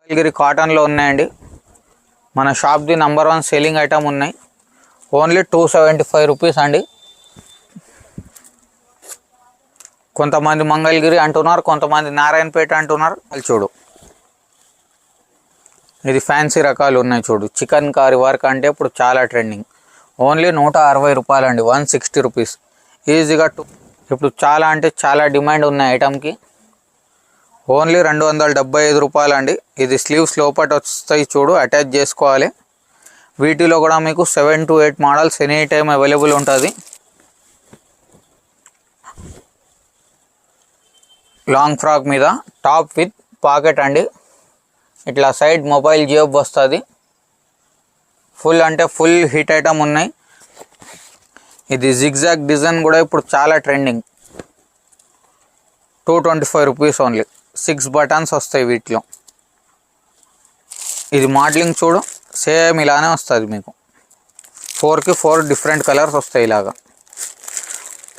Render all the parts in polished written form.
మంగళగిరి కాటన్లో ఉన్నాయండి. మన షాప్ది నంబర్ 1 సెల్లింగ్ ఐటమ్ ఉన్నాయి. ఓన్లీ 275 రూపీస్ అండి. కొంతమంది మంగళగిరి అంటున్నారు, కొంతమంది నారాయణపేట అంటున్నారు. అది చూడు, ఇది ఫ్యాన్సీ రకాలు ఉన్నాయి చూడు. చికెన్ కారీ వర్క్ అంటే ఇప్పుడు చాలా ట్రెండింగ్. ఓన్లీ 160 రూపాయలు అండి, 160 రూపీస్ ఈజీగా. ఇప్పుడు చాలా అంటే చాలా డిమాండ్ ఉన్న ఐటమ్కి ఓన్లీ 275 రూపాయలు అండి. ఇది స్లీవ్స్ లోపల వస్తాయి చూడు, అటాచ్ చేసుకోవాలి. వీటిలో కూడా మీకు 7 to 8 models any time available ఉంటుంది. లాంగ్ ఫ్రాక్ మీద టాప్ విత్ పాకెట్ అండి. ఇట్లా సైడ్ మొబైల్ జేబ్ వస్తుంది. ఫుల్ అంటే ఫుల్ హిట్ ఐటమ్ ఉన్నాయి. ఇది జిగ్జాగ్ డిజైన్ కూడా ఇప్పుడు చాలా ట్రెండింగ్. 225 rupees only. 6 బటన్స్ వస్తాయి వీటిలో. ఇది మోడలింగ్ చూడు, సేమ్ ఇలానే వస్తుంది మీకు. 4కి 4 డిఫరెంట్ కలర్స్ వస్తాయి ఇలాగా.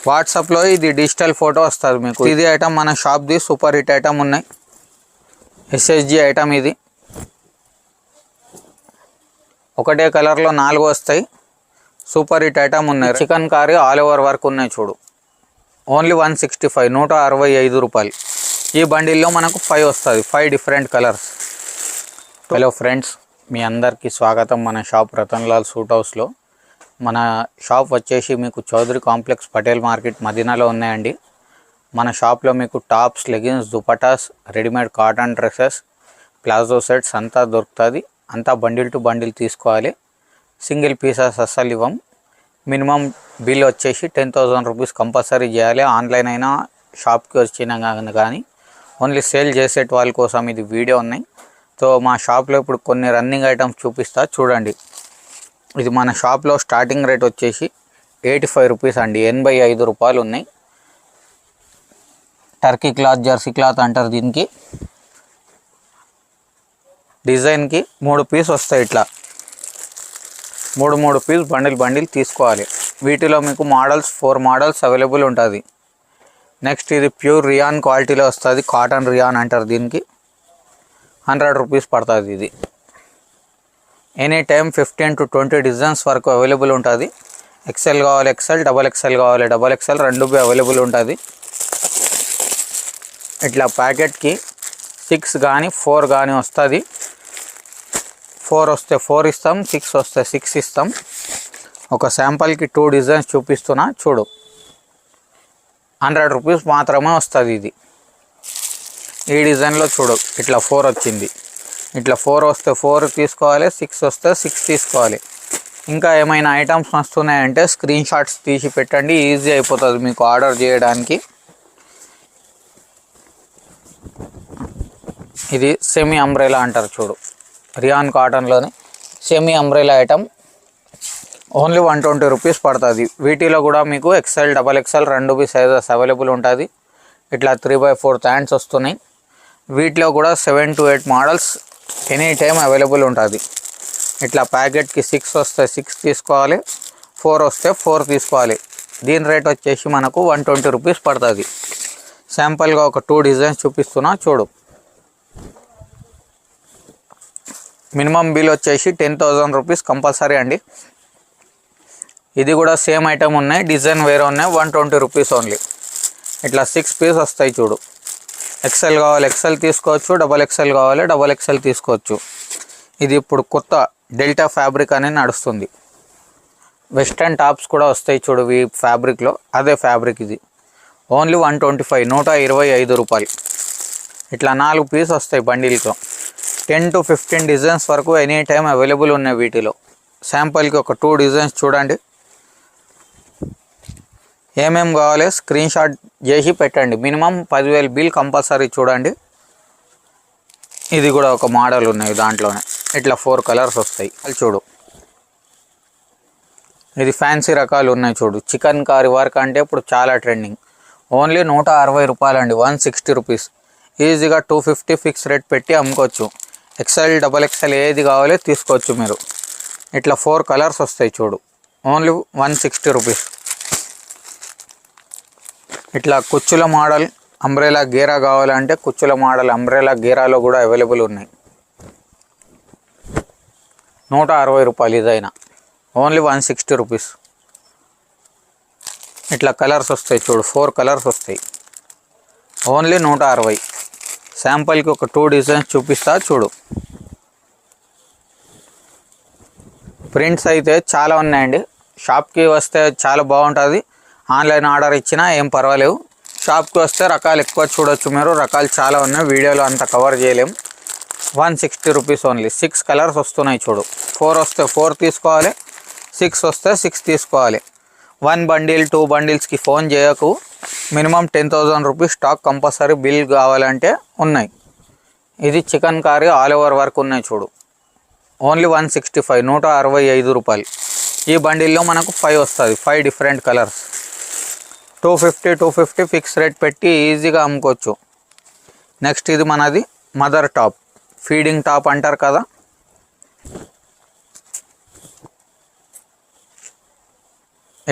వాట్సాప్లో ఇది డిజిటల్ ఫోటో వస్తుంది మీకు. ఇది ఐటమ్ మన షాప్ది సూపర్ హిట్ ఐటమ్ ఉన్నాయి. ఎస్ఎస్జి ఐటమ్ ఇది. ఒకటే కలర్లో 4 వస్తాయి. సూపర్ హిట్ ఐటమ్ ఉన్నాయి. Chikankari all over work ఉన్నాయి చూడు. ఓన్లీ 165, 165 రూపాయలు. ఈ బండిల్లో మనకు 5 వస్తుంది, 5 డిఫరెంట్ కలర్స్. హలో ఫ్రెండ్స్, మీ అందరికీ స్వాగతం మన షాప్ రతన్లాల్ సూట్ హౌస్లో. మన షాప్ వచ్చేసి మీకు చౌదరి కాంప్లెక్స్ పటేల్ మార్కెట్ మదీనాలో ఉన్నాయండి. మన షాప్లో మీకు tops, leggings, dupattas, readymade cotton dresses, palazzo sets అంతా దొరుకుతుంది. అంతా బండిల్ టు బండిల్ తీసుకోవాలి. సింగిల్ పీసెస్ అస్సలు ఇవ్వం. మినిమం బిల్ వచ్చేసి 10,000 రూపీస్ కంపల్సరీ చేయాలి. ఆన్లైన్ అయినా షాప్కి వచ్చినా కానీ. ఓన్లీ సేల్ చేసే వాళ్ళ కోసం ఇది వీడియో ఉన్నాయి. సో మా షాప్లో ఇప్పుడు కొన్ని రన్నింగ్ ఐటమ్స్ చూపిస్తా చూడండి. ఇది మన షాప్లో స్టార్టింగ్ రేట్ వచ్చేసి 85 రూపీస్ అండి. 85 రూపాయలు ఉన్నాయి. టర్కీ క్లాత్, జెర్సీ క్లాత్ అంటారు దీనికి. డిజైన్కి 3 పీస్ వస్తాయి. ఇట్లా 3 పీస్ బండిల్ తీసుకోవాలి. వీటిలో మీకు మోడల్స్ 4 మోడల్స్ అవైలబుల్ ఉంటుంది. నెక్స్ట్ ఇది ప్యూర్ రియాన్ క్వాలిటీలో వస్తుంది. కాటన్ రియాన్ అంటారు దీనికి. 100 రూపీస్ పడుతుంది ఇది. ఎనీ టైం 15 to 20 డిజైన్స్ వరకు అవైలబుల్ ఉంటుంది. ఎక్సెల్ కావాలి ఎక్సెల్, డబల్ ఎక్సెల్ కావాలి డబల్ ఎక్సెల్, 2 అవైలబుల్ ఉంటుంది. ఇట్లా ప్యాకెట్కి 6 కానీ 4 కానీ వస్తుంది. 4 వస్తే 4 ఇస్తాం, 6 వస్తే 6 ఇస్తాం. ఒక శాంపుల్కి 2 డిజైన్స్ చూపిస్తున్నా చూడు. 100 రూపీస్ మాత్రమే వస్తుంది ఇది. ఈ డిజైన్లో చూడు, ఇట్లా 4 వచ్చింది. ఇట్లా 4 వస్తే 4 తీసుకోవాలి, 6 వస్తే 6 తీసుకోవాలి. ఇంకా ఏమైనా ఐటమ్స్ వస్తున్నాయంటే స్క్రీన్ షాట్స్ తీసి పెట్టండి, ఈజీ అయిపోతుంది మీకు ఆర్డర్ చేయడానికి. ఇది సెమీ అంబ్రెలా అంటారు చూడు, రియాన్ కాటన్లోని semi umbrella item. Only 120 rupees పడుతుంది. వీటిలో కూడా మీకు XL, double XL 2 sizes available ఉంటుంది. ఇట్లా 3/4 హ్యాండ్స్ వస్తున్నాయి. వీటిలో కూడా 7 to 8 models any time available ఉంటుంది. ఇట్లా ప్యాకెట్కి 6 వస్తే 6 తీసుకోవాలి, 4 వస్తే 4 తీసుకోవాలి. దీని రేట్ వచ్చేసి మనకు 120 రూపీస్ పడుతుంది. శాంపుల్గా ఒక 2 డిజైన్స్ చూపిస్తున్నా చూడు. మినిమం బిల్ వచ్చేసి 10,000 రూపీస్ కంపల్సరీ అండి. ఇది కూడా సేమ్ ఐటమ్ ఉన్నాయి, డిజైన్ వేరే ఉన్నాయి. 120 రూపీస్ ఓన్లీ. ఇట్లా 6 పీస్ వస్తాయి చూడు. ఎక్సెల్ కావాలి ఎక్సెల్ తీసుకోవచ్చు, డబల్ ఎక్సెల్ కావాలి డబల్ ఎక్సెల్ తీసుకోవచ్చు. ఇది ఇప్పుడు కొత్త డెల్టా ఫ్యాబ్రిక్ అనేది నడుస్తుంది. వెస్ట్రన్ టాప్స్ కూడా వస్తాయి చూడు ఈ ఫ్యాబ్రిక్లో, అదే ఫ్యాబ్రిక్ ఇది. ఓన్లీ 125, 125 రూపాయలు. ఇట్లా 4 పీస్ వస్తాయి బండిల్తో. 10 to 15 డిజైన్స్ వరకు ఎనీ టైం అవైలబుల్ ఉన్నాయి వీటిలో. శాంపుల్కి ఒక 2 డిజైన్స్ చూడండి. ఏమేమి కావాలి స్క్రీన్ షాట్ చేసి పెట్టండి. మినిమం 10,000 బిల్ కంపల్సరీ చూడండి. ఇది కూడా ఒక మోడల్ ఉన్నాయి దాంట్లోనే. ఇట్లా 4 కలర్స్ వస్తాయి. అది చూడు, ఇది ఫ్యాన్సీ రకాలు ఉన్నాయి చూడు. చికెన్ కారీ వర్క్ అంటే ఇప్పుడు చాలా ట్రెండింగ్. ఓన్లీ 160 రూపాయలు అండి, 160 రూపీస్. ఈజీగా 250 ఫిక్స్ రేట్ పెట్టి అమ్ముకోవచ్చు. ఎక్సెల్, డబల్ ఎక్సెల్ ఏది కావాలో తీసుకోవచ్చు మీరు. ఇట్లా 4 కలర్స్ వస్తాయి చూడు. Only 160 rupees. ఇట్లా కుచ్చుల మోడల్ అంబ్రెలా గేరా కావాలంటే కుచ్చుల మోడల్ అంబ్రెలా గేరాలో కూడా అవైలబుల్ ఉన్నాయి. 160 రూపాయలు ఇదైనా, ఓన్లీ 160 రూపీస్. ఇట్లా కలర్స్ వస్తాయి చూడు, 4 కలర్స్ వస్తాయి, ఓన్లీ 160. శాంపుల్కి ఒక 2 డిజైన్స్ చూపిస్తా చూడు. ప్రింట్స్ అయితే చాలా ఉన్నాయండి. షాప్కి వస్తే చాలా బాగుంటుంది. ఆన్లైన్ ఆర్డర్ ఇచ్చినా ఏం పర్వాలేవు. షాప్కి వస్తే రకాలు ఎక్కువ చూడొచ్చు మీరు. రకాలు చాలా ఉన్నాయి, వీడియోలో అంతా కవర్ చేయలేం. 160 రూపీస్ ఓన్లీ. 6 కలర్స్ వస్తున్నాయి చూడు. 4 వస్తే 4 తీసుకోవాలి, 6 వస్తే 6 తీసుకోవాలి. 1 బండిల్ 2 బండిల్స్కి ఫోన్ చేయకు. Minimum 10,000 rupees stock compulsory bill కావాలంటే ఉన్నాయి. ఇది chicken curry all over work ఉన్నాయి చూడు, ఓన్లీ 165, 165 రూపాయలు. ఈ బండిల్లో మనకు 5 వస్తుంది, 5 డిఫరెంట్ కలర్స్. 250 ఫిక్స్ రేట్ పెట్టి ఈజీగా అమ్ముకోవచ్చు. నెక్స్ట్ ఇది మనది మదర్ టాప్, ఫీడింగ్ టాప్ అంటారు కదా.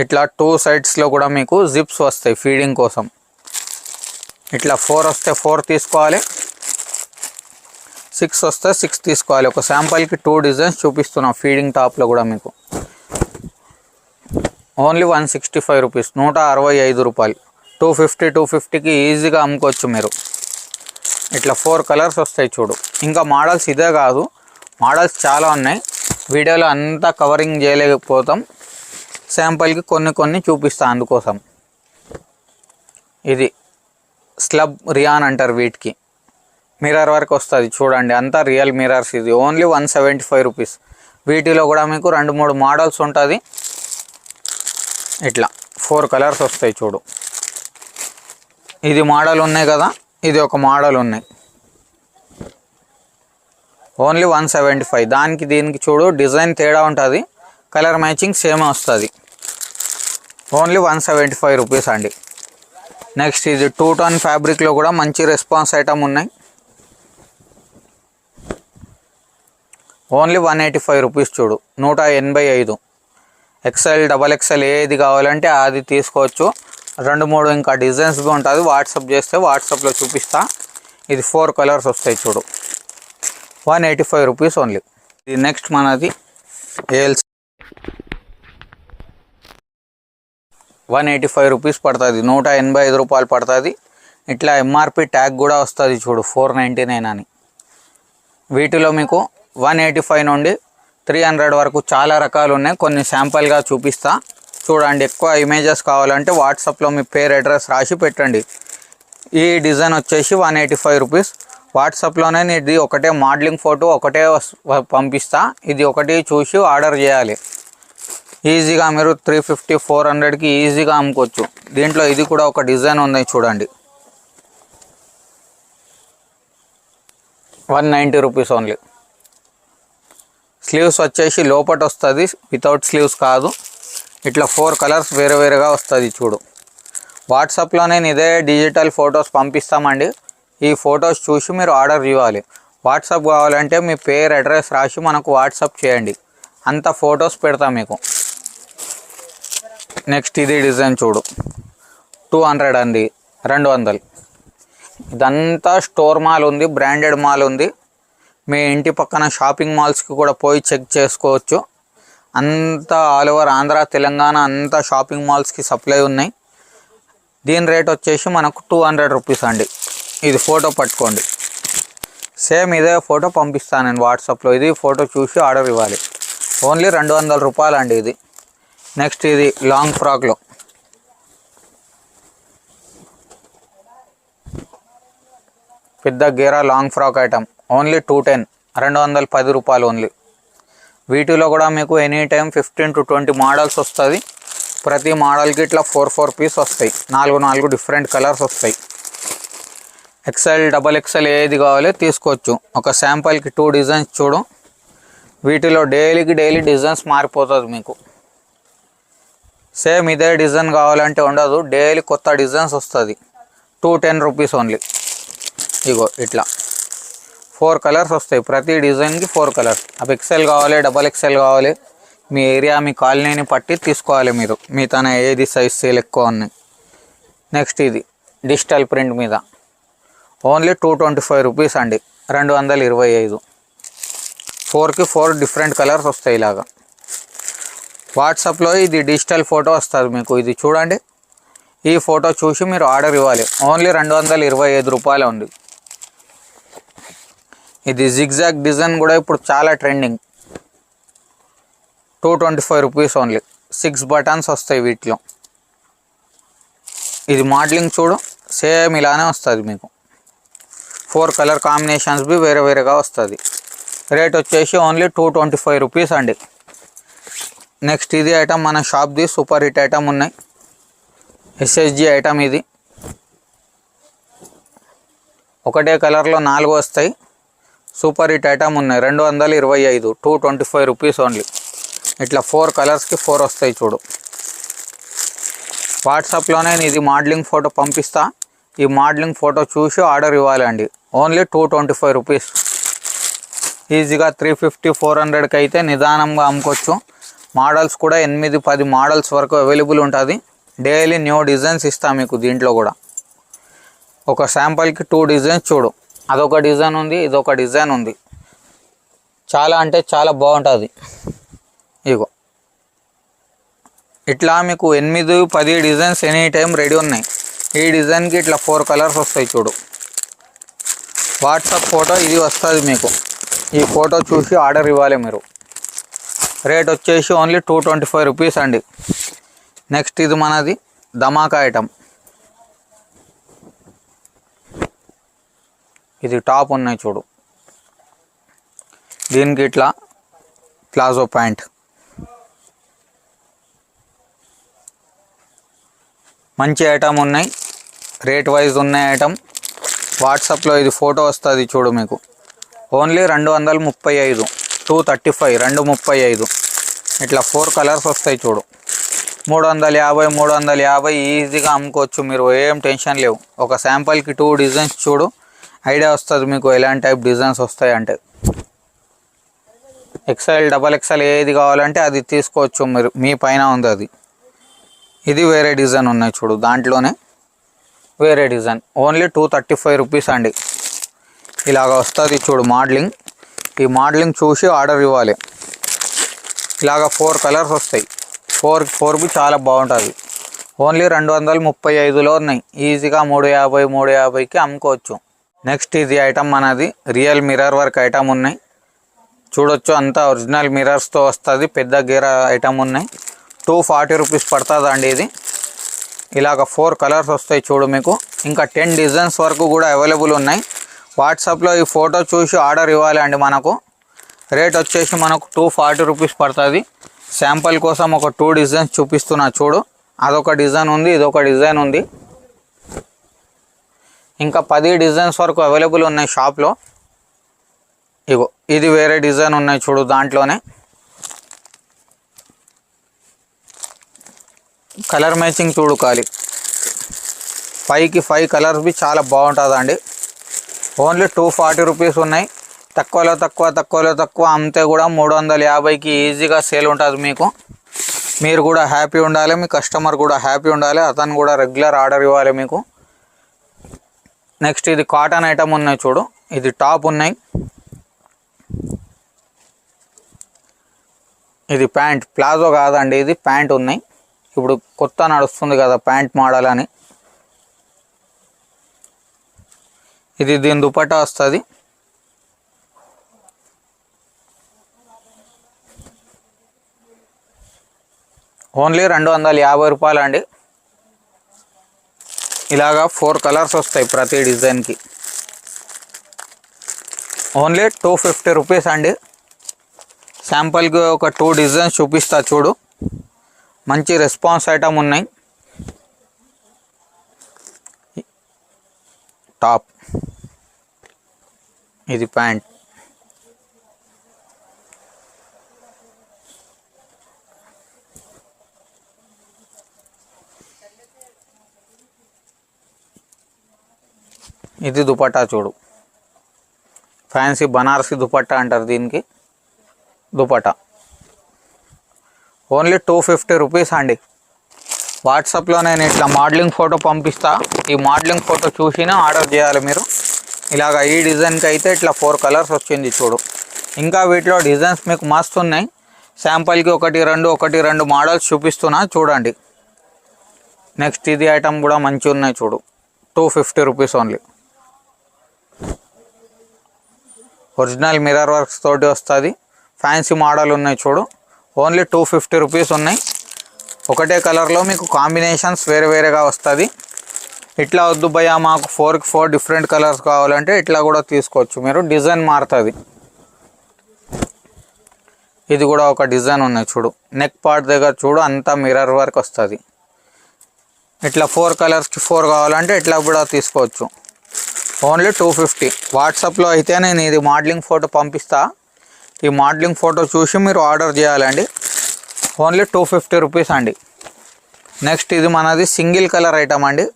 ఇట్లా 2 సైడ్స్లో కూడా మీకు జిప్స్ వస్తాయి ఫీడింగ్ కోసం. ఇట్లా 4 వస్తే 4 తీసుకోవాలి, 6 వస్తే 6 తీసుకోవాలి. ఒక శాంపుల్కి 2 డిజైన్స్ చూపిస్తున్నాం ఫీడింగ్ టాప్లో కూడా మీకు. ఓన్లీ 165 రూపీస్, 165 రూపాయలు. 250కి ఈజీగా అమ్ముకోవచ్చు మీరు. ఇట్లా 4 కలర్స్ వస్తాయి చూడు. ఇంకా మోడల్స్ ఇదే కాదు, మోడల్స్ చాలా ఉన్నాయి. వీడియోలో అంతా కవరింగ్ చేయలేకపోతాం, శాంపుల్కి కొన్ని చూపిస్తాను అందుకోసం. ఇది స్లబ్ రియాన్ అంటారు వీటికి. మిర్రర్ వర్క్ వస్తుంది చూడండి, అంతా రియల్ మిర్రర్స్. ఇది ఓన్లీ 175 రూపీస్. వీటిలో కూడా మీకు 2-3 మోడల్స్ ఉంటుంది. ఇట్లా 4 కలర్స్ వస్తాయి చూడు. ఇది మోడల్ ఉన్నాయి కదా, ఇది ఒక మోడల్ ఉన్నాయి, ఓన్లీ 175. దానికి దీనికి చూడు డిజైన్ తేడా ఉంటుంది, కలర్ మ్యాచింగ్ సేమ్ వస్తుంది. ఓన్లీ 175 రూపీస్ అండి. నెక్స్ట్ ఇది 2 టన్ ఫ్యాబ్రిక్లో కూడా మంచి రెస్పాన్స్ ఐటమ్ ఉన్నాయి, ఓన్లీ 185 రూపీస్ చూడు, 185. XL XXL ఏది కావాలంటే అది తీసుకోవచ్చు. 2-3 ఇంకా డిజైన్స్గా ఉంటుంది, వాట్సాప్ చేస్తే వాట్సాప్లో చూపిస్తా. ఇది 4 కలర్స్ వస్తాయి చూడు, 185 రూపీస్ ఓన్లీ. ఇది నెక్స్ట్ మనది AL 185 రూపీస్ పడుతుంది, 185 రూపాయలు పడుతుంది. ఇట్లా MRP ట్యాగ్ కూడా వస్తుంది చూడు, 499 అని. వీటిలో మీకు 185 నుండి 300 వరకు చాలా రకాలు ఉన్నాయి. కొన్ని శాంపుల్గా చూపిస్తా చూడండి. ఎక్కువ ఇమేజెస్ కావాలంటే వాట్సాప్లో మీ పేరు అడ్రస్ రాసి పెట్టండి. ఈ డిజైన్ వచ్చేసి 185 రూపీస్. వాట్సాప్లోనే ఇది ఒకటే మోడలింగ్ ఫోటో ఒకటే పంపిస్తా, ఇది ఒకటి చూసి ఆర్డర్ చేయాలి. ఈజీగా మీరు 350-400కి ఈజీగా అమ్ముకోవచ్చు. దీంట్లో ఇది కూడా ఒక డిజైన్ ఉంది చూడండి, 190 రూపీస్ ఓన్లీ. స్లీవ్స్ వచ్చేసి లోపట వస్తుంది, వితౌట్ స్లీవ్స్ కాదు. ఇట్లా 4 కలర్స్ వేరేగా వస్తుంది చూడు. వాట్సాప్లో నేను ఇదే డిజిటల్ ఫొటోస్ పంపిస్తామండి. ఈ ఫొటోస్ చూసి మీరు ఆర్డర్ ఇవ్వాలి. వాట్సాప్ కావాలంటే మీ పేరు అడ్రస్ రాసి మనకు వాట్సాప్ చేయండి, అంత ఫొటోస్ పెడతాం మీకు. నెక్స్ట్ ఇది డిజైన్ చూడు, 200 అండి, 200. ఇదంతా స్టోర్ మాల్ ఉంది, బ్రాండెడ్ మాల్ ఉంది. మీ ఇంటి పక్కన షాపింగ్ మాల్స్కి కూడా పోయి చెక్ చేసుకోవచ్చు. అంతా ఆల్ ఓవర్ ఆంధ్ర తెలంగాణ అంతా షాపింగ్ మాల్స్కి సప్లై ఉన్నాయి. దీని రేట్ వచ్చేసి మనకు 200 రూపీస్ అండి. ఇది ఫోటో పట్టుకోండి, సేమ్ ఇదే ఫోటో పంపిస్తాను నేను వాట్సాప్లో. ఇది ఫోటో చూసి ఆర్డర్ ఇవ్వాలి. ఓన్లీ 200 రూపాయలు అండి ఇది. నెక్స్ట్ ఇది లాంగ్ ఫ్రాక్లో, పెద్ద గేరా లాంగ్ ఫ్రాక్ ఐటమ్, ఓన్లీ 210, 210 రూపాయలు ఓన్లీ. వీటిలో కూడా మీకు ఎనీ టైం 15 to 20 మోడల్స్ వస్తుంది. ప్రతి మోడల్కి ఇట్లా 4 పీస్ వస్తాయి, 4 డిఫరెంట్ కలర్స్ వస్తాయి. XL XXL ఏది కావాలో తీసుకోవచ్చు. ఒక శాంపుల్కి 2 డిజైన్స్ చూడు. వీటిలో డైలీ డిజైన్స్ మారిపోతుంది మీకు. సేమ్ ఇదే డిజైన్ కావాలంటే ఉండదు, డైలీ కొత్త డిజైన్స్ వస్తుంది. 210 రూపీస్ ఓన్లీ. ఇగో ఇట్లా 4 కలర్స్ వస్తాయి, ప్రతి డిజైన్కి 4 కలర్స్. అవి XL కావాలి, XXL కావాలి, మీ ఏరియా మీ కాలనీని పట్టి తీసుకోవాలి మీరు. మీ తన ఏది సైజ్ సేల్ ఎక్కువ ఉన్నాయి. నెక్స్ట్ ఇది డిజిటల్ ప్రింట్ మీద, ఓన్లీ 225 రూపీస్ అండి, 225. 4కి 4 డిఫరెంట్ కలర్స్ వస్తాయి ఇలాగా. వాట్సాప్లో ఇది డిజిటల్ ఫోటో వస్తుంది మీకు. ఇది చూడండి, ఈ ఫోటో చూసి మీరు ఆర్డర్ ఇవ్వాలి. ఓన్లీ 225 రూపాయలు ఉంది. ఇది జిగ్జాగ్ డిజైన్ కూడా ఇప్పుడు చాలా ట్రెండింగ్. 225 rupees only. 6 బటన్స్ వస్తాయి వీటిలో. ఇది మోడలింగ్ చూడు, సేమ్ ఇలానే వస్తుంది మీకు. 4 కలర్ కాంబినేషన్స్ బి వేరే వేరేగా వస్తుంది. రేట్ వచ్చేసి ఓన్లీ 225 రూపీస్ అండి. నెక్స్ట్ ఇది ఐటమ్ మన షాప్ది సూపర్ హిట్ ఐటమ్ ఉన్నాయి. ఎస్ఎస్జి ఐటమ్ ఇది. ఒకటే కలర్లో 4 వస్తాయి. సూపర్ హిట్ ఐటమ్ ఉన్నాయి. 225, 225 రూపీస్ ఓన్లీ. ఇట్లా 4 కలర్స్కి 4 వస్తాయి చూడు. వాట్సాప్లోనే నేను ఇది మోడలింగ్ ఫోటో పంపిస్తా. ఈ మోడలింగ్ ఫోటో చూసి ఆర్డర్ ఇవ్వాలండి. Only 225 rupees. ఈజీగా 350, 400కి అయితే నిదానంగా అమ్ముకోవచ్చు. మోడల్స్ కూడా 8-10 మోడల్స్ వరకు అవైలబుల్ ఉంటుంది. డైలీ న్యూ డిజైన్స్ ఇస్తా మీకు. దీంట్లో కూడా ఒక శాంపుల్కి 2 డిజైన్స్ చూడు. అదొక డిజైన్ ఉంది, ఇదొక డిజైన్ ఉంది. చాలా అంటే చాలా బాగుంటుంది. ఇగో ఇట్లా మీకు 8-10 డిజైన్స్ ఎనీ టైం రెడీ ఉన్నాయి. ఈ డిజైన్కి ఇట్లా 4 కలర్స్ వస్తాయి చూడు. వాట్సాప్ ఫోటో ఇది వస్తుంది మీకు. ఈ ఫోటో చూసి ఆర్డర్ ఇవ్వాలి మీరు. రేట్ వచ్చేసి ఓన్లీ 225 రూపీస్ అండి. నెక్స్ట్ ఇది మనది ధమాకా ఐటమ్. ఇది టాప్ ఉన్నాయి చూడు. దీనికి ఇట్లా ప్లాజో ప్యాంట్. మంచి ఐటమ్ ఉన్నాయి. రేట్ వైజ్ ఉన్నాయి ఐటమ్. వాట్సాప్లో ఇది ఫోటో వస్తుంది చూడు మీకు. ఓన్లీ 235, 235, 235. ఇట్లా 4 కలర్స్ వస్తాయి చూడు. 350, 350 ఈజీగా అమ్ముకోవచ్చు మీరు. ఏం టెన్షన్ లేవు. ఒక శాంపుల్కి 2 డిజైన్స్ చూడు, ఐడియా వస్తుంది మీకు ఎలాంటి టైప్ డిజైన్స్ వస్తాయంటే. XL, XXL ఏది కావాలంటే అది తీసుకోవచ్చు మీరు. మీ పైన ఉంది అది. ఇది వేరే డిజైన్ ఉన్నాయి చూడు. దాంట్లోనే వేరే డిజైన్. ఓన్లీ 235 రూపీస్ అండి. ఇలాగ వస్తుంది చూడు మోడలింగ్. ఈ మోడలింగ్ చూసి ఆర్డర్ ఇవ్వాలి. ఇలాగ 4 కలర్స్ వస్తాయి. 4 బి చాలా బాగుంటుంది. ఓన్లీ 235లో ఉన్నాయి. ఈజీగా 350, 350కి అమ్ముకోవచ్చు. నెక్స్ట్ ఇది ఐటమ్ మనది రియల్ మిర్రర్ వర్క్ ఐటమ్ ఉన్నాయి చూడొచ్చు. అంతా ఒరిజినల్ మిర్రర్స్తో వస్తుంది. పెద్ద గేర ఐటమ్ ఉన్నాయి. 240 రూపీస్ పడుతుంది అండి ఇది. ఇలాగ 4 కలర్స్ వస్తాయి చూడు మీకు. ఇంకా 10 డిజైన్స్ వరకు కూడా అవైలబుల్ ఉన్నాయి. వాట్సాప్లో ఈ ఫోటో చూసి ఆర్డర్ ఇవ్వాలి అండి మనకు. రేట్ వచ్చేసి మనకు 240 రూపీస్ పడుతుంది. శాంపుల్ కోసం ఒక 2 డిజైన్స్ చూపిస్తున్నా చూడు. అదొక డిజైన్ ఉంది, ఇదొక డిజైన్ ఉంది. ఇంకా 10 డిజైన్స్ వరకు అవైలబుల్ ఉన్నాయి షాప్లో. ఇగో ఇది వేరే డిజైన్ ఉన్నాయి చూడు. దాంట్లోనే కలర్ మ్యాచింగ్ చూడు. ఖాళీ 5కి 5 కలర్స్ బి చాలా బాగుంటుందండి. ఓన్లీ 240 రూపీస్ ఉన్నాయి. తక్కువలో అమ్మితే కూడా 350కి ఈజీగా సేల్ ఉంటుంది మీకు. మీరు కూడా హ్యాపీ ఉండాలి, మీ కస్టమర్ కూడా హ్యాపీ ఉండాలి. అతను కూడా రెగ్యులర్ ఆర్డర్ ఇవ్వాలి మీకు. నెక్స్ట్ ఇది కాటన్ ఐటమ్ ఉన్నాయి చూడు. ఇది టాప్ ఉన్నాయి. ఇది ప్యాంట్. ప్లాజో కాదండి, ఇది ప్యాంట్ ఉన్నాయి. ఇప్పుడు కొత్త నడుస్తుంది కదా ప్యాంట్ మోడల్ అని. ఇది దీని దుపట్టా వస్తుంది. ఓన్లీ 250 రూపాయలు అండి. ఇలాగా 4 కలర్స్ వస్తాయి ప్రతి డిజైన్కి. ఓన్లీ 250 రూపీస్ అండి. శాంపుల్కి ఒక 2 డిజైన్స్ చూపిస్తా చూడు. మంచి రెస్పాన్స్ ఐటమ్ ఉన్నాయి. టాప్, ఇది ప్యాంట్. ఇది దుపట్టా చూడు. ఫ్యాన్సీ బనారసి దుపట్టా అంటారు దీనికి. దుపట్టా ఓన్లీ 250 రూపీస్ అండి. వాట్సాప్లో నేను ఇట్లా మోడలింగ్ ఫోటో పంపిస్తా. ఈ మోడలింగ్ ఫోటో చూసినా ఆర్డర్ చేయాలి మీరు. ఇలాగ ఈ డిజైన్కి అయితే ఇట్లా 4 కలర్స్ వచ్చింది చూడు. ఇంకా వీటిలో డిజైన్స్ మీకు మస్తు ఉన్నాయి. శాంపుల్కి ఒకటి రెండు మోడల్స్ చూపిస్తున్నా చూడండి. నెక్స్ట్ ఇది ఐటమ్ కూడా మంచిగా ఉన్నాయి చూడు. 250 rupees only. Original mirror works తోటి వస్తుంది. ఫ్యాన్సీ మోడల్ ఉన్నాయి చూడు. ఓన్లీ 250 రూపీస్ ఉన్నాయి. ఒకటే కలర్లో మీకు కాంబినేషన్స్ వేరేగా వస్తుంది. ఇట్లా వద్దు భయ్య మాకు 4కి 4 డిఫరెంట్ కలర్స్ కావాలంటే ఇట్లా కూడా తీసుకోవచ్చు మీరు. డిజైన్ మారుతుంది. ఇది కూడా ఒక డిజైన్ ఉన్నాయి చూడు. నెక్ పార్ట్ దగ్గర చూడు అంతా మిర్రర్ వర్క్ వస్తుంది. ఇట్లా 4 కలర్స్కి 4 కావాలంటే ఇట్లా కూడా తీసుకోవచ్చు. ఓన్లీ 250. వాట్సాప్లో అయితే నేను ఇది మోడలింగ్ ఫోటో పంపిస్తా. ఈ మోడలింగ్ ఫోటో చూసి మీరు ఆర్డర్ చేయాలండి. ఓన్లీ 250 రూపీస్ అండి. నెక్స్ట్ ఇది మనది సింగిల్ కలర్ ఐటమ్ అండి.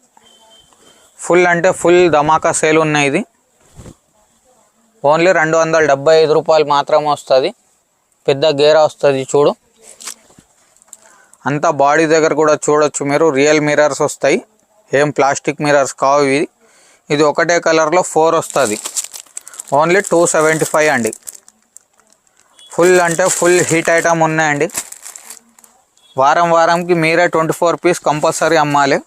ఫుల్ అంటే ఫుల్ ధమాకా సేల్ ఉన్నాయి. ఇది ఓన్లీ 275 రూపాయలు మాత్రమే వస్తుంది. పెద్ద గేరా వస్తుంది చూడు. అంతా బాడీ దగ్గర కూడా చూడొచ్చు మీరు. రియల్ మిర్రర్స్ వస్తాయి, ఏం ప్లాస్టిక్ మిర్రర్స్ కావు ఇవి. ఇది ఒకటే కలర్లో 4 వస్తుంది. ఓన్లీ 275 అండి. ఫుల్ అంటే ఫుల్ హీట్ ఐటమ్ ఉన్నాయండి. వారంకి మీరే 24 పీస్ కంపల్సరీ అమ్మాలి.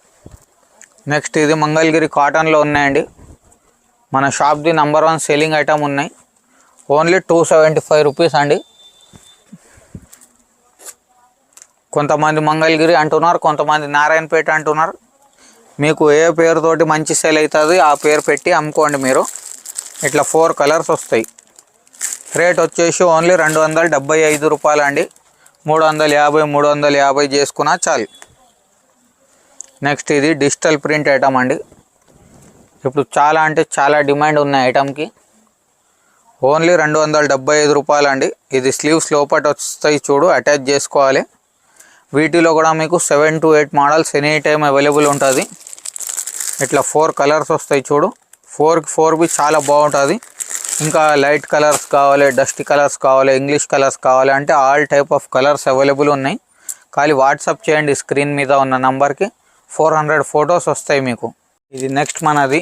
నెక్స్ట్ ఇది మంగళగిరి కాటన్లో ఉన్నాయండి. మన షాప్ది నంబర్ 1 సెల్లింగ్ ఐటమ్ ఉన్నాయి. ఓన్లీ 275 రూపీస్ అండి. కొంతమంది మంగళగిరి అంటున్నారు, కొంతమంది నారాయణపేట అంటున్నారు. మీకు ఏ పేరుతోటి మంచి సేల్ అవుతుంది ఆ పేరు పెట్టి అమ్ముకోండి మీరు. ఇట్లా 4 కలర్స్ వస్తాయి. రేట్ వచ్చేసి ఓన్లీ 275 రూపాయలు అండి. 350 చేసుకున్నా చాలు. నెక్స్ట్ ఇది డిజిటల్ ప్రింట్ ఐటమ్ అండి. ఇప్పుడు చాలా అంటే చాలా డిమాండ్ ఉన్న ఐటమ్కి. ఓన్లీ 275 రూపాయలు అండి. ఇది స్లీవ్స్ లోపట వస్తాయి చూడు, అటాచ్ చేసుకోవాలి. వీటిలో కూడా మీకు 7 to 8 models any time available ఉంటుంది. ఇట్లా 4 కలర్స్ వస్తాయి చూడు. 4కి 4 చాలా బాగుంటుంది. ఇంకా లైట్ కలర్స్ కావాలి, డస్టీ కలర్స్ కావాలి, ఇంగ్లీష్ కలర్స్ కావాలి అంటే all type of colours available ఉన్నాయి. ఖాళీ వాట్సాప్ చేయండి స్క్రీన్ మీద ఉన్న నంబర్కి. 400 ఫొటోస్ వస్తాయి మీకు. ఇది నెక్స్ట్ మనది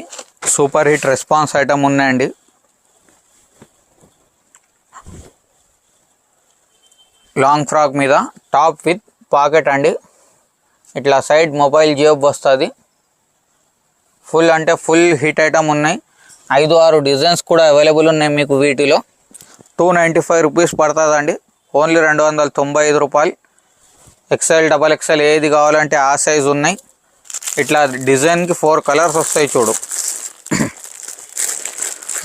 సూపర్ హిట్ రెస్పాన్స్ ఐటమ్ ఉన్నాయండి. లాంగ్ ఫ్రాక్ మీద టాప్ విత్ పాకెట్ అండి. ఇట్లా సైడ్ మొబైల్ జేబ్ వస్తుంది. ఫుల్ అంటే ఫుల్ హిట్ ఐటమ్ ఉన్నాయి. 5-6 డిజైన్స్ కూడా అవైలబుల్ ఉన్నాయి మీకు. వీటిలో 295 రూపీస్ పడుతుందండి. ఓన్లీ 295 రూపాయలు. XL, XXL ఏది కావాలంటే ఆ సైజు ఉన్నాయి. ఇట్లా డిజైన్కి 4 కలర్స్ వస్తాయి చూడు.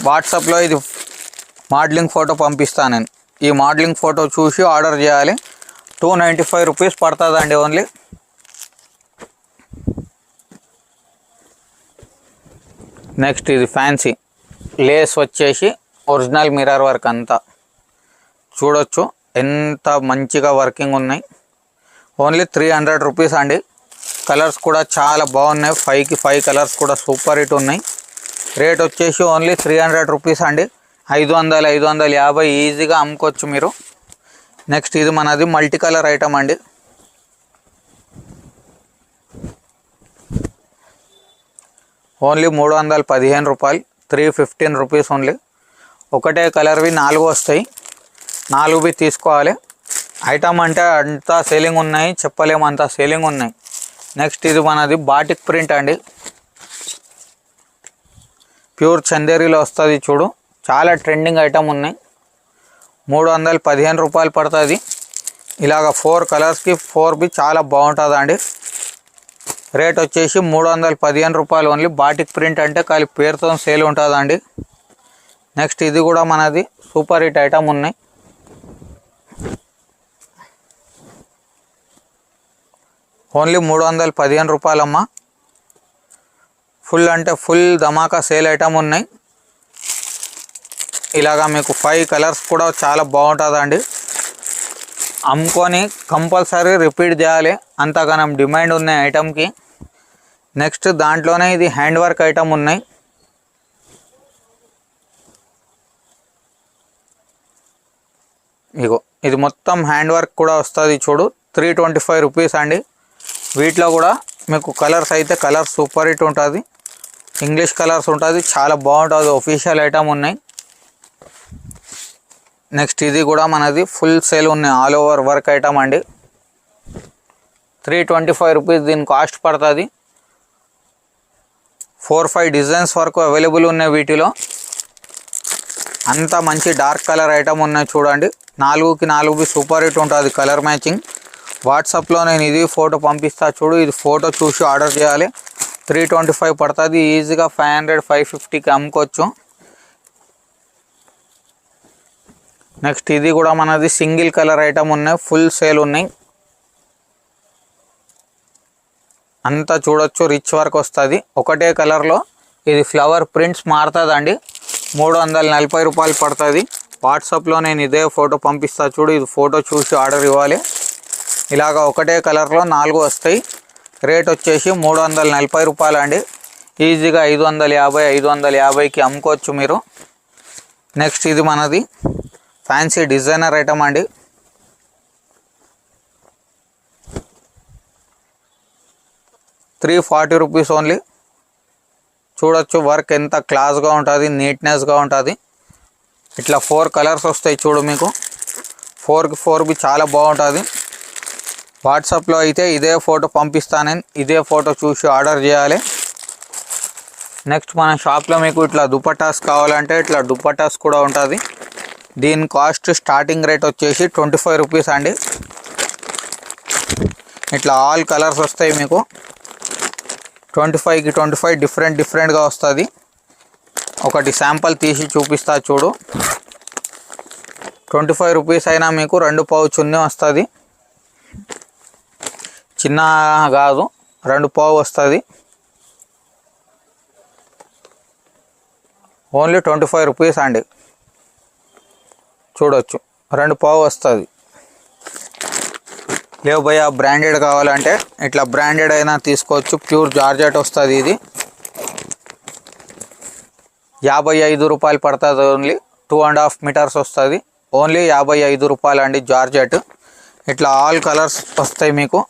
వాట్సాప్లో ఇది మోడలింగ్ ఫోటో పంపిస్తాను నేను. ఈ మోడలింగ్ ఫోటో చూసి ఆర్డర్ చేయాలి. 295 రూపీస్ పడుతుందండి ఓన్లీ. నెక్స్ట్ ఇది ఫ్యాన్సీ లేస్ వచ్చేసి ఒరిజినల్ మిర్రర్ వర్క్ అంతా చూడొచ్చు ఎంత మంచిగా వర్కింగ్ ఉన్నాయి. ఓన్లీ 300 రూపీస్ అండి. కలర్స్ కూడా చాలా బాగున్నాయి. 5కి 5 కలర్స్ కూడా సూపర్ హిట్ ఉన్నాయి. రేట్ వచ్చేసి ఓన్లీ 300 రూపీస్ అండి. 550 ఈజీగా అమ్ముకోవచ్చు మీరు. నెక్స్ట్ ఇది మనది మల్టీ కలర్ ఐటమ్ అండి. ఓన్లీ 315 రూపాయలు. 315 రూపీస్ ఓన్లీ. ఒకటే కలర్వి 4 వస్తాయి. 4 తీసుకోవాలి. ఐటమ్ అంటే అంతా సేలింగ్ ఉన్నాయి, చెప్పలేము అంతా సేలింగ్ ఉన్నాయి. నెక్స్ట్ ఇది మనది బాటిక్ ప్రింట్ అండి. ప్యూర్ చందేరీలో వస్తుంది చూడు. చాలా ట్రెండింగ్ ఐటమ్ ఉన్నాయి. 315 రూపాయలు పడుతుంది. ఇలాగ 4 కలర్స్కి 4 చాలా బాగుంటుంది అండి. రేట్ వచ్చేసి 315 రూపాయలు ఓన్లీ. బాటిక్ ప్రింట్ అంటే ఖాళీ పేరుతో సేల్ ఉంటుందండి. నెక్స్ట్ ఇది కూడా మనది సూపర్ హిట్ ఐటమ్ ఉన్నాయి. ఓన్లీ 315 రూపాయలమ్మ. ఫుల్ అంటే ఫుల్ ధమాకా సేల్ ఐటమ్ ఉన్నాయి. ఇలాగా మీకు 5 కలర్స్ కూడా చాలా బాగుంటుందండి. అమ్ముకొని కంపల్సరీ రిపీట్ చేయాలి, అంతగానం డిమాండ్ ఉన్నాయి ఐటమ్కి. నెక్స్ట్ దాంట్లోనే ఇది హ్యాండ్ వర్క్ ఐటమ్ ఉన్నాయి. ఇగో ఇది మొత్తం హ్యాండ్ వర్క్ కూడా వస్తుంది చూడు. 325 రూపీస్ అండి. వీటిలో కూడా మీకు కలర్స్ అయితే కలర్ సూపర్ హిట్ ఉంటుంది. ఇంగ్లీష్ కలర్స్ ఉంటుంది, చాలా బాగుంటుంది. ఒఫీషియల్ ఐటమ్ ఉన్నాయి. నెక్స్ట్ ఇది కూడా మనది ఫుల్ సేల్ ఉన్నాయి, ఆల్ ఓవర్ వర్క్ ఐటమ్ అండి. 325 రూపీస్ దీని కాస్ట్ పడుతుంది. 4-5 డిజైన్స్ వరకు అవైలబుల్ ఉన్నాయి వీటిలో. అంత మంచి డార్క్ కలర్ ఐటమ్ ఉన్నాయి చూడండి. 4కి 4 సూపర్ హిట్ ఉంటుంది కలర్ మ్యాచింగ్. వాట్సాప్లో నేను ఇది ఫోటో పంపిస్తా చూడు, ఇది ఫోటో చూసి ఆర్డర్ చేయాలి. 325 పడుతుంది. ఈజీగా 500-550కి అమ్ముకోవచ్చు. నెక్స్ట్ ఇది కూడా మనది సింగిల్ కలర్ ఐటమ్ ఉన్నాయి, ఫుల్ సేల్ ఉన్నాయి. అంతా చూడొచ్చు, రిచ్ వర్క్ వస్తుంది. ఒకటే కలర్లో ఇది ఫ్లవర్ ప్రింట్స్ మారుతుందండి. 340 రూపాయలు పడుతుంది. వాట్సాప్లో నేను ఇదే ఫోటో పంపిస్తా చూడు, ఇది ఫోటో చూసి ఆర్డర్ ఇవ్వాలి. ఇలాగ ఒకటే కలర్లో 4 వస్తాయి. రేట్ వచ్చేసి 340 రూపాయలు అండి. ఈజీగా 550-550కి అమ్ముకోవచ్చు మీరు. నెక్స్ట్ ఇది మనది ఫ్యాన్సీ డిజైనర్ ఐటమ్ అండి. ₹340 ఓన్లీ. చూడొచ్చు వర్క్ ఎంత క్లాస్గా ఉంటుంది, నీట్నెస్గా ఉంటుంది. ఇట్లా 4 కలర్స్ వస్తాయి చూడు మీకు. 4కి 4 చాలా బాగుంటుంది. వాట్సాప్లో అయితే ఇదే ఫోటో పంపిస్తాను, ఇదే ఫోటో చూసి ఆర్డర్ చేయాలి. నెక్స్ట్ మన షాప్లో మీకు ఇట్లా దుపట్టాస్ కావాలంటే ఇట్లా దుపట్టాస్ కూడా ఉంటుంది. దీని కాస్ట్ స్టార్టింగ్ రేట్ వచ్చేసి 25 రూపీస్ అండి. ఇట్లా ఆల్ కలర్స్ వస్తాయి మీకు. 25కి 25 డిఫరెంట్గా వస్తుంది. ఒకటి శాంపుల్ తీసి చూపిస్తా చూడు. 25 రూపీస్ అయినా మీకు 2 పావు చున్నీ వస్తుంది. చిన్న కాదు, 2 పావు వస్తుంది. ఓన్లీ 25 రూపీస్ అండి. చూడొచ్చు 2 పావు వస్తుంది. లేవు భయ్య బ్రాండెడ్ కావాలంటే ఇట్లా బ్రాండెడ్ అయినా తీసుకోవచ్చు. ప్యూర్ జార్జెట్ వస్తుంది. ఇది 55 రూపాయలు పడుతుంది. ఓన్లీ 2.5 మీటర్స్ వస్తుంది. ఓన్లీ 55 రూపాయలు అండి జార్జెట్. ఇట్లా ఆల్ కలర్స్ వస్తాయి మీకు.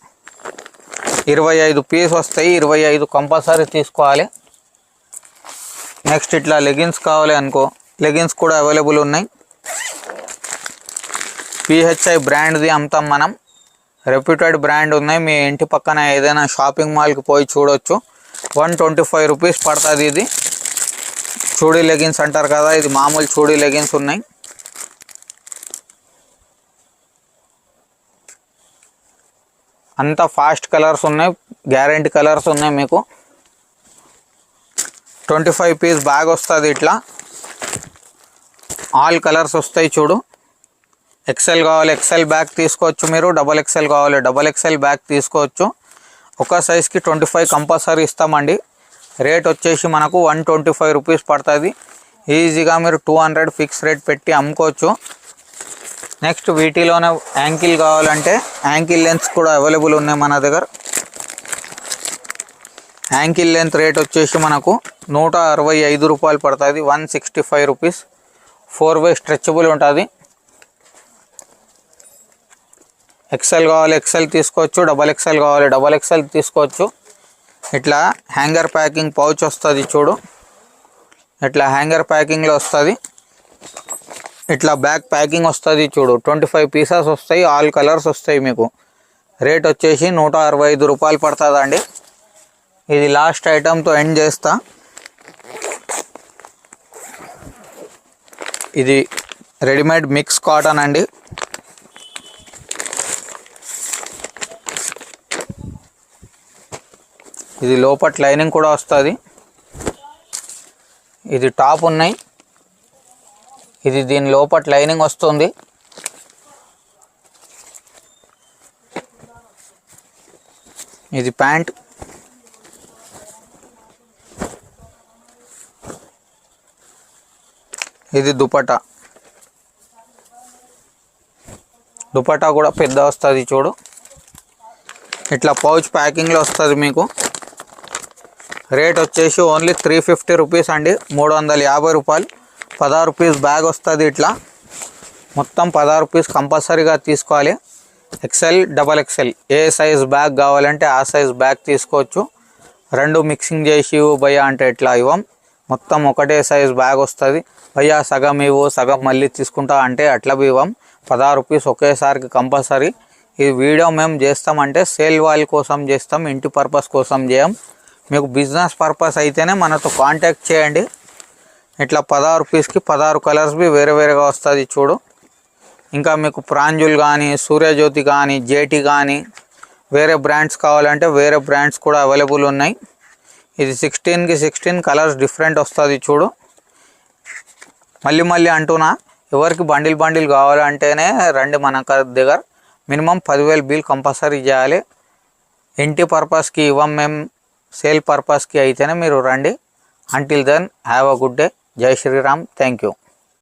25 పీస్ వస్తాయి. 25 కంపల్సరీ తీసుకోవాలి. నెక్స్ట్ ఇట్లా లెగిన్స్ కావాలి అనుకో, లెగిన్స్ కూడా అవైలబుల్ ఉన్నాయి. PHI బ్రాండ్ది అమ్ముతాం మనం. రెప్యూటెడ్ బ్రాండ్ ఉన్నాయి. మీ ఇంటి పక్కన ఏదైనా షాపింగ్ మాల్కి పోయి చూడొచ్చు. 125 రూపీస్ పడుతుంది. ఇది చూడీ లెగిన్స్ అంటారు కదా, ఇది మామూలు చూడీ లెగిన్స్ ఉన్నాయి. అంతా ఫాస్ట్ కలర్స్ ఉన్నాయి, గ్యారెంటీ కలర్స్ ఉన్నాయి మీకు. 25 పీస్ బ్యాగ్ వస్తుంది. ఇట్లా ఆల్ కలర్స్ వస్తాయి చూడు. XL కావాలి XL బ్యాగ్ తీసుకోవచ్చు మీరు. XXL కావాలి XXL బ్యాగ్ తీసుకోవచ్చు. ఒక సైజ్కి 25 కంపల్సరీ ఇస్తామండి. రేట్ వచ్చేసి మనకు 125 రూపీస్ పడుతుంది. ఈజీగా మీరు 200 ఫిక్స్ రేట్ పెట్టి అమ్ముకోవచ్చు. నెక్స్ట్ వీటిలోనే యాంకిల్ కావాలంటే యాంకిల్ లెంత్స్ కూడా అవైలబుల్ ఉన్నాయి మన దగ్గర. యాంకిల్ లెంత్ రేట్ వచ్చేసి మనకు 165 రూపాయలు పడుతుంది. 165 రూపీస్. 4-way స్ట్రెచబుల్ ఉంటుంది. XL కావాలి XL తీసుకోవచ్చు. XXL కావాలి XXL తీసుకోవచ్చు. ఇట్లా హ్యాంగర్ ప్యాకింగ్ పౌచ్ వస్తుంది చూడు. ఇట్లా హ్యాంగర్ ప్యాకింగ్లో వస్తుంది. ఇట్లా బ్యాక్ ప్యాకింగ్ వస్తుంది చూడు. 25 పీసెస్ వస్తాయి. ఆల్ కలర్స్ వస్తాయి మీకు. రేట్ వచ్చేసి 165 రూపాయలు పడుతుందండి. ఇది లాస్ట్ ఐటమ్తో ఎండ్ చేస్తా. ఇది రెడీమేడ్ మిక్స్ కాటన్ అండి. ఇది లోపట్ లైనింగ్ కూడా వస్తుంది. ఇది టాప్ ఉన్నాయి. ఇది దీని లోపట్ లైనింగ్ వస్తుంది. ఇది ప్యాంట్. ఇది దుపట్టా. దుపట్టా కూడా పెద్ద వస్తుంది చూడు. ఇట్లా పౌచ్ ప్యాకింగ్లో వస్తుంది మీకు. రేట్ వచ్చేసి ఓన్లీ 350 రూపీస్ అండి. 350 రూపాయలు. 16 పీస్ బ్యాగ్ వస్తుంది. ఇట్లా మొత్తం 16 పీస్ కంపల్సరీగా తీసుకోవాలి. XL XXL ఏ సైజ్ బ్యాగ్ కావాలంటే ఆ సైజ్ బ్యాగ్ తీసుకోవచ్చు. 2 మిక్సింగ్ చేసి భయ్య అంటే ఇట్లా ఇవ్వం. మొత్తం ఒకటే సైజ్ బ్యాగ్ వస్తుంది. భయ్యా సగం ఇవ్వు సగం మళ్ళీ తీసుకుంటా అంటే అట్లా ఇవ్వం. 16 రూపీస్ ఒకేసారికి కంపల్సరీ. ఈ వీడియో మేము చేస్తామంటే సేల్ వాళ్ళ కోసం చేస్తాం, ఇంటి పర్పస్ కోసం చేయం. మీకు బిజినెస్ పర్పస్ అయితేనే మనతో కాంటాక్ట్ చేయండి. ఇట్లా 16 రూపీస్కి 16 కలర్స్ బి వేరే వేరేగా వస్తుంది చూడు. ఇంకా మీకు ప్రాంజుల్ కానీ, సూర్యజ్యోతి కానీ, జేటీ కానీ వేరే బ్రాండ్స్ కావాలంటే వేరే బ్రాండ్స్ కూడా అవైలబుల్ ఉన్నాయి. ఇది 16కి 16 కలర్స్ డిఫరెంట్ వస్తుంది చూడు. మళ్ళీ అంటున్నా, ఎవరికి బండిల్ కావాలంటేనే రండి మన దగ్గర. మినిమం 10,000 బిల్ కంపల్సరీ చేయాలి. ఇంటి పర్పస్కి ఇవ్వం మేము, సేల్ పర్పస్కి అయితేనే మీరు రండి. Until then have a good day. జై శ్రీరామ్. Thank you.